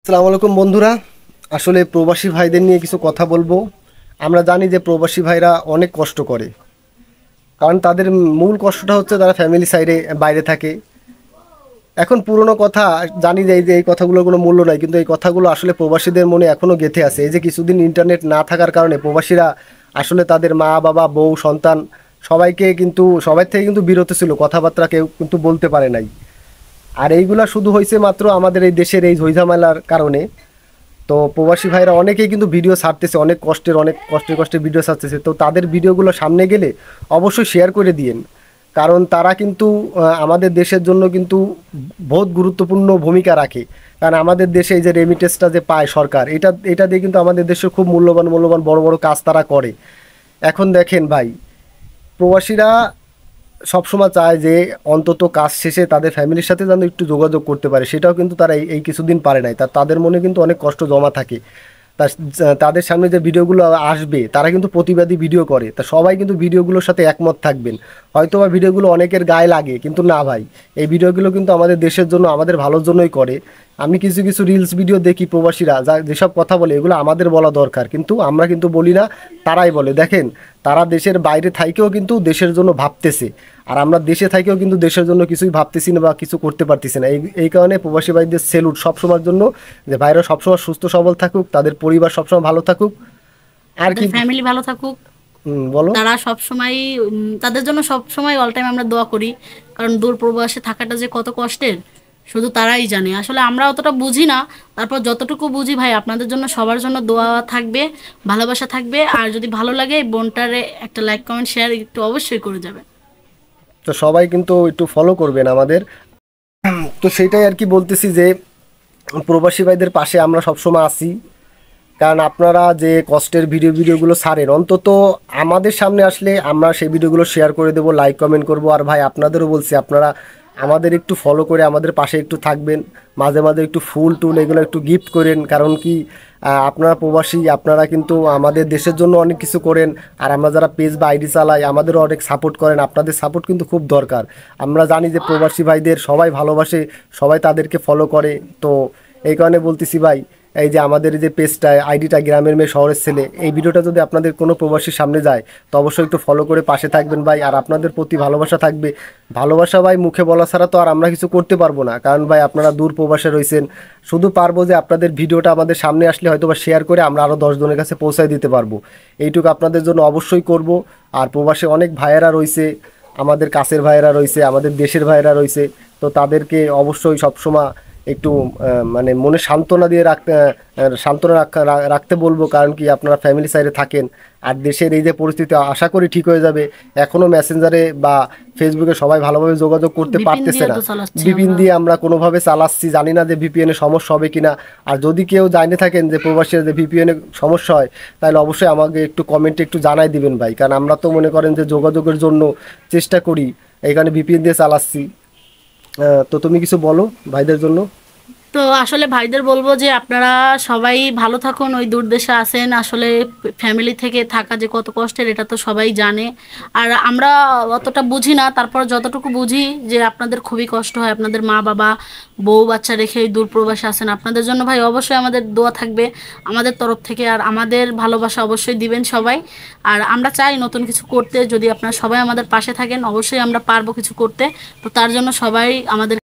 আসসালামু আলাইকুম বন্ধুরা। আসলে প্রবাসী ভাইদের নিয়ে কিছু কথা বলবো। আমরা জানি যে প্রবাসী ভাইরা অনেক কষ্ট করে, কারণ তাদের মূল কষ্টটা হচ্ছে তারা ফ্যামিলি সাইডে বাইরে থাকে। এখন পুরনো কথা জানি যে এই কথাগুলোর কোনো মূল্য নাই, কিন্তু এই কথাগুলো আসলে প্রবাসীদের মনে এখনও গেঁথে আছে। এই যে কিছুদিন ইন্টারনেট না থাকার কারণে প্রবাসীরা আসলে তাদের মা বাবা বউ সন্তান সবাই থেকে কিন্তু বিরত ছিল, কথাবার্তা কেউ কিন্তু বলতে পারে নাই। আর এইগুলা শুধু হয়েছে মাত্র আমাদের এই দেশের এই ঝইঝামেলার কারণে। তো প্রবাসী ভাইরা অনেকেই কিন্তু ভিডিও ছাড়তেছে, অনেক কষ্টের ভিডিও ছাড়তেছে। তো তাদের ভিডিওগুলো সামনে গেলে অবশ্যই শেয়ার করে দিয়েন, কারণ তারা কিন্তু আমাদের দেশের জন্য কিন্তু বহুত গুরুত্বপূর্ণ ভূমিকা রাখে। কারণ আমাদের দেশে এই যে রেমিটেন্সটা যে পায় সরকার, এটা দিয়ে কিন্তু আমাদের দেশের খুব মূল্যবান বড় বড় কাজ তারা করে। এখন দেখেন ভাই, প্রবাসীরা সবসময় চায় যে অন্তত কাজ শেষে তাদের ফ্যামিলির সাথে যেন একটু যোগাযোগ করতে পারে, সেটাও কিন্তু তারা এই কিছুদিন পারে নাই। তাদের মনে কিন্তু অনেক কষ্ট জমা থাকে। তাদের সামনে যে ভিডিওগুলো আসবে, তারা কিন্তু প্রতিবাদী ভিডিও করে। তা সবাই কিন্তু ভিডিওগুলোর সাথে একমত থাকবেন। হয়তো বা ভিডিওগুলো অনেকের গায়ে লাগে, কিন্তু না ভাই, এই ভিডিওগুলো কিন্তু আমাদের দেশের জন্য, আমাদের ভালোর জন্যই করে। আমি কিছু কিছু রিলস ভিডিও দেখি, প্রবাসীরা যেসব কথা বলে এগুলো আমাদের বলা দরকার, কিন্তু আমরা কিন্তু বলি না, তারাই বলে। দেখেন, তারা দেশের বাইরে থাইকেও কিন্তু দেশের জন্য ভাবতেছে, আর আমরা দেশে থাকেও কিন্তু দেশের জন্য কিছুই ভাবতেছি না বা কিছু করতে পারতেছি না। এই কারণে প্রবাসী ভাইদের সেলুট সবসময়ের জন্য, যে ভাইরা সবসময় সুস্থ সবল থাকুক, তাদের পরিবার সবসময় ভালো থাকুক। আর কি ফ্যামিলি ভালো থাকুক। বলো। তারা সব সময় তাদের জন্য সব সময় অল টাইম আমরা দোয়া করি। কারণ দূর প্রবাসে থাকাটা যে কত কষ্টের শুধু তারাই জানে। আসলে আমরা অতটা বুঝি না। তারপর যতটুকু বুঝি ভাই, আপনাদের জন্য সবার জন্য দোয়া থাকবে, ভালোবাসা থাকবে। আর যদি ভালো লাগে এই বোনটারে একটা লাইক কমেন্ট শেয়ার একটু অবশ্যই করে যাবে। তো সবাই কিন্তু একটু ফলো করবেন আমাদের। তো সেইটাই আর কি বলতেছি যে প্রবাসী ভাইদের পাশে আমরা সবসময় আছি। কারণ আপনারা যে কষ্টের ভিডিওগুলো ছাড়েন, অন্তত আমাদের সামনে আসলে আমরা সেই ভিডিওগুলো শেয়ার করে দেবো, লাইক কমেন্ট করব। আর ভাই, আপনাদেরও বলছি, আপনারা আমাদের একটু ফলো করে আমাদের পাশে একটু থাকবেন। মাঝে মাঝে একটু ফুল টুল এগুলো একটু গিফট করেন, কারণ কি আপনারা প্রবাসী, আপনারা কিন্তু আমাদের দেশের জন্য অনেক কিছু করেন। আর আমরা যারা পেজ বা আইডি চালাই, আমাদেরও অনেক সাপোর্ট করেন। আপনাদের সাপোর্ট কিন্তু খুব দরকার। আমরা জানি যে প্রবাসী ভাইদের সবাই ভালোবাসে, সবাই তাদেরকে ফলো করে। তো এই কারণে বলতেছি ভাই, এই যে আমাদের এই যে পেজটা, আইডিটা গ্রামের মেয়ে শহরের ছেলে, এই ভিডিওটা যদি আপনাদের কোনো প্রবাসীর সামনে যায়, তো অবশ্যই একটু ফলো করে পাশে থাকবেন ভাই। আর আপনাদের প্রতি ভালোবাসা থাকবে। ভালোবাসা ভাই মুখে বলা ছাড়া তো আর আমরা কিছু করতে পারবো না, কারণ ভাই আপনারা দূর প্রবাসে রয়েছেন। শুধু পারবো যে আপনাদের ভিডিওটা আমাদের সামনে আসলে হয়তো বা শেয়ার করে আমরা আরও 10 জনের কাছে পৌঁছায় দিতে পারবো। এইটুকু আপনাদের জন্য অবশ্যই করব। আর প্রবাসে অনেক ভাইয়েরা রয়েছে, আমাদের কাছের ভাইয়েরা রয়েছে, আমাদের দেশের ভাইয়েরা রয়েছে। তো তাদেরকে অবশ্যই সবসময় একটু মানে মনে সান্ত্বনা রাখতে বলবো। কারণ কি, আপনারা ফ্যামিলি সাইডে থাকেন। আর দেশের এই যে পরিস্থিতি, আশা করি ঠিক হয়ে যাবে। এখনও মেসেঞ্জারে বা ফেসবুকে সবাই ভালোভাবে যোগাযোগ করতে বিপিন পারতেছে দিয়ে না। তো চালাচ্ছি ভিপিএন আমরা। দিয়ে আমরা কোনোভাবে চালাচ্ছি, জানি না যে ভিপিএনে সমস্যা হবে কিনা। আর যদি কেউ জানে থাকেন যে প্রবাসীরা যে ভিপিএনে সমস্যা হয়, তাহলে অবশ্যই আমাকে একটু কমেন্টে একটু জানাই দিবেন ভাই। কারণ আমরা তো মনে করেন যে যোগাযোগের জন্য চেষ্টা করি, এইখানে ভিপিএন দিয়ে চালাচ্ছি। তো তুমি কিছু বলো ভাইদের জন্য। তো আসলে ভাইদের বলবো যে আপনারা সবাই ভালো থাকুন। ওই দূর দেশে আছেন, আসলে ফ্যামিলি থেকে থাকা যে কত কষ্টের এটা তো সবাই জানে। আর আমরা অতটা বুঝি না, তারপর যতটুকু বুঝি যে আপনাদের খুবই কষ্ট হয়। আপনাদের মা বাবা বউ বাচ্চা রেখে ওই দূর প্রবাসে আছেন, আপনাদের জন্য ভাই অবশ্যই আমাদের দোয়া থাকবে আমাদের তরফ থেকে। আর আমাদের ভালোবাসা অবশ্যই দিবেন সবাই। আর আমরা চাই নতুন কিছু করতে, যদি আপনারা সবাই আমাদের পাশে থাকেন অবশ্যই আমরা পারবো কিছু করতে। তো তার জন্য সবাই আমাদের